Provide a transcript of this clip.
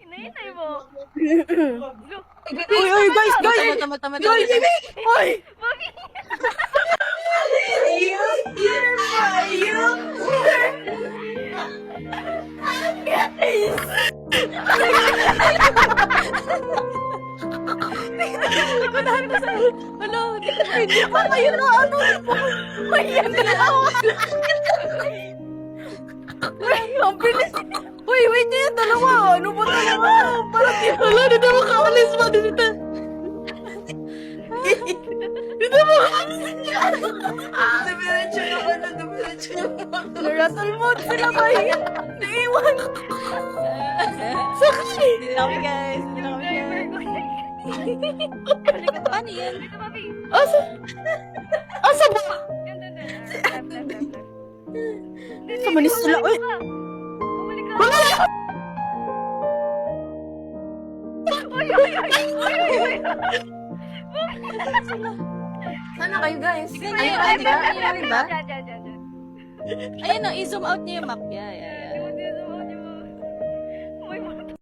Inainay mo. Uy, guys! Tama. Guys! Uy! Bobby! Hello, Hindi pa kayo na ano? Ayan na ang bilis. Uy, wait na yan, dalawa. Ano ba dalawa? Parang di wala, di na makaalis pa. Di na. Di na makaalis. Dumiretso naman na, dumiretso naman. Naratol mo sila kayo. Naiwan. Sakay. Hindi na kami guys. Hindi na kami guys. Paano yan? Dito, Bobby. Asa? Asa ba? Yan, dun. Left. Sa manis sila. Uy. Bumalik ka. Wala. Uy. Sana kayo guys. Ayun, di ba? Ayun, di ba? Diyan. Ayun, no, i-zoom out niyo yung map. Yeah.